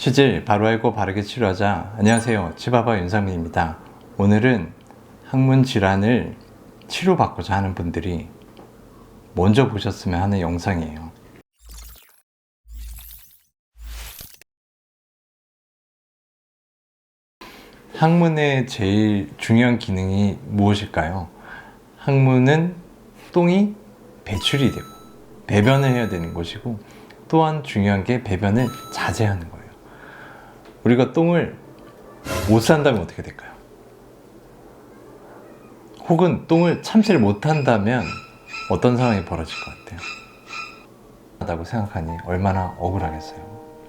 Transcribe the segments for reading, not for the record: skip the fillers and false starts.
치질 바로 알고 바르게 치료하자. 안녕하세요, 치바바 윤상민입니다. 오늘은 항문 질환을 치료받고자 하는 분들이 먼저 보셨으면 하는 영상이에요. 항문의 제일 중요한 기능이 무엇일까요? 항문은 똥이 배출이 되고 배변을 해야 되는 곳이고, 또한 중요한 게 배변을 자제하는 거예요. 우리가 똥을 못 싼다면 어떻게 될까요? 혹은 똥을 참지를 못한다면 어떤 상황이 벌어질 것 같아요? 하다고 생각하니 얼마나 억울하겠어요.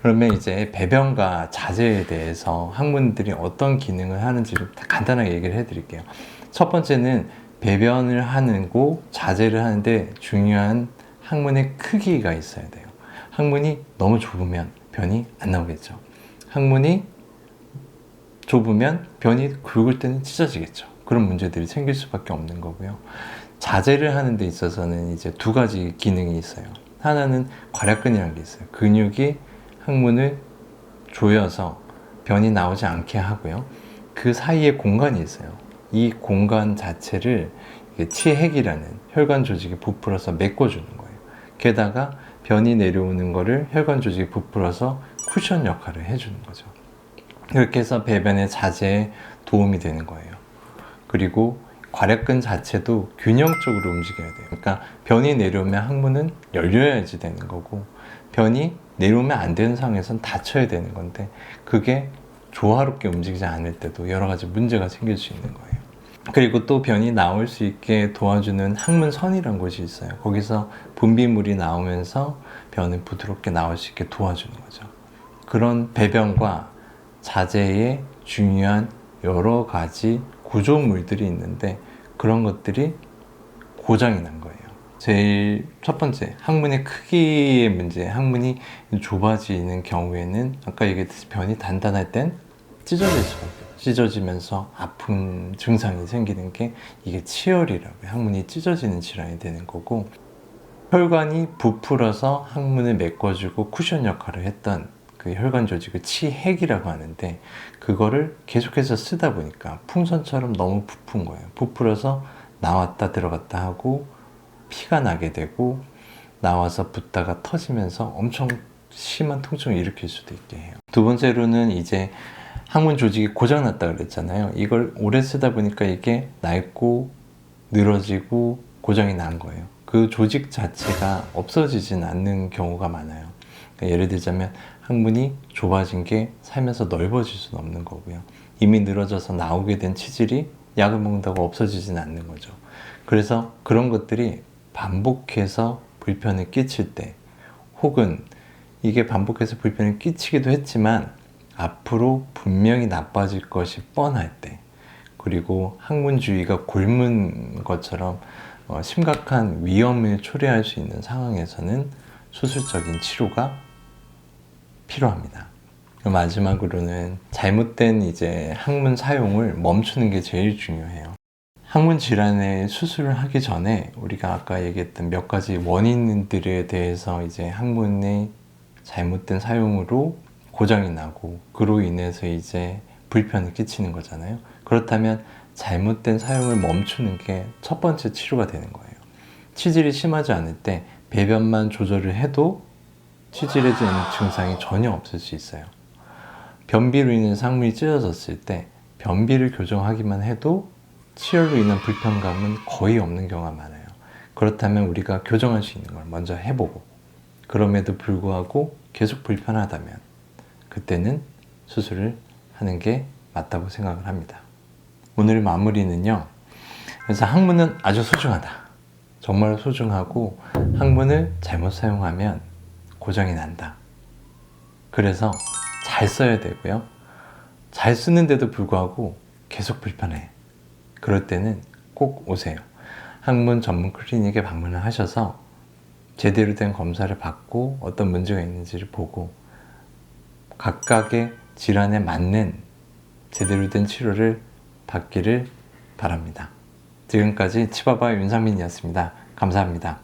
그러면 이제 배변과 자제에 대해서 항문들이 어떤 기능을 하는지를 간단하게 얘기를 해드릴게요. 첫 번째는 배변을 하고 자제를 하는데 중요한 항문의 크기가 있어야 돼요. 항문이 너무 좁으면 변이 안 나오겠죠. 항문이 좁으면 변이 굵을 때는 찢어지겠죠. 그런 문제들이 생길 수밖에 없는 거고요. 자제를 하는 데 있어서는 이제 두 가지 기능이 있어요. 하나는 괄약근이라는 게 있어요. 근육이 항문을 조여서 변이 나오지 않게 하고요. 그 사이에 공간이 있어요. 이 공간 자체를 치핵이라는 혈관 조직이 부풀어서 메꿔주는 거예요. 게다가 변이 내려오는 거를 혈관 조직이 부풀어서 쿠션 역할을 해주는 거죠. 이렇게 해서 배변의 자제에 도움이 되는 거예요. 그리고 괄약근 자체도 균형적으로 움직여야 돼요. 그러니까 변이 내려오면 항문은 열려야지 되는 거고, 변이 내려오면 안 되는 상황에선 닫혀야 되는 건데, 그게 조화롭게 움직이지 않을 때도 여러 가지 문제가 생길 수 있는 거예요. 그리고 또 변이 나올 수 있게 도와주는 항문선이라는 곳이 있어요. 거기서 분비물이 나오면서 변을 부드럽게 나올 수 있게 도와주는 거죠. 그런 배변과 자제에 중요한 여러 가지 구조물들이 있는데, 그런 것들이 고장이 난 거예요. 제일 첫 번째, 항문의 크기의 문제. 항문이 좁아지는 경우에는 아까 얘기했듯이 변이 단단할 땐 찢어질 수밖에 없어요. 찢어지면서 아픈 증상이 생기는 게 이게 치열이라고요. 항문이 찢어지는 질환이 되는 거고, 혈관이 부풀어서 항문을 메꿔주고 쿠션 역할을 했던 그 혈관 조직을 치핵이라고 하는데, 그거를 계속해서 쓰다 보니까 풍선처럼 너무 부푼 거예요. 부풀어서 나왔다 들어갔다 하고 피가 나게 되고, 나와서 붓다가 터지면서 엄청 심한 통증을 일으킬 수도 있게 해요. 두 번째로는 이제 항문 조직이 고장났다 그랬잖아요. 이걸 오래 쓰다 보니까 이게 낡고 늘어지고 고장이 난 거예요. 그 조직 자체가 없어지진 않는 경우가 많아요. 그러니까 예를 들자면 항문이 좁아진 게 살면서 넓어질 수는 없는 거고요. 이미 늘어져서 나오게 된 치질이 약을 먹는다고 없어지진 않는 거죠. 그래서 그런 것들이 반복해서 불편을 끼칠 때, 혹은 이게 반복해서 불편을 끼치기도 했지만 앞으로 분명히 나빠질 것이 뻔할 때, 그리고 항문 주위가 곪은 것처럼 심각한 위험을 초래할 수 있는 상황에서는 수술적인 치료가 필요합니다. 마지막으로는 잘못된 이제 항문 사용을 멈추는 게 제일 중요해요. 항문 질환의 수술을 하기 전에 우리가 아까 얘기했던 몇 가지 원인들에 대해서 이제 항문의 잘못된 사용으로 고장이 나고, 그로 인해서 이제 불편을 끼치는 거잖아요. 그렇다면 잘못된 사용을 멈추는 게 첫 번째 치료가 되는 거예요. 치질이 심하지 않을 때 배변만 조절을 해도 치질해지는 증상이 전혀 없을 수 있어요. 변비로 인해서 항문이 찢어졌을 때 변비를 교정하기만 해도 치열로 인한 불편감은 거의 없는 경우가 많아요. 그렇다면 우리가 교정할 수 있는 걸 먼저 해보고, 그럼에도 불구하고 계속 불편하다면 그때는 수술을 하는 게 맞다고 생각을 합니다. 오늘 마무리는요, 그래서 항문은 아주 소중하다. 정말 소중하고, 항문을 잘못 사용하면 고장이 난다. 그래서 잘 써야 되고요. 잘 쓰는데도 불구하고 계속 불편해. 그럴 때는 꼭 오세요. 항문 전문 클리닉에 방문을 하셔서 제대로 된 검사를 받고 어떤 문제가 있는지를 보고 각각의 질환에 맞는 제대로 된 치료를 받기를 바랍니다. 지금까지 치바바 윤상민이었습니다. 감사합니다.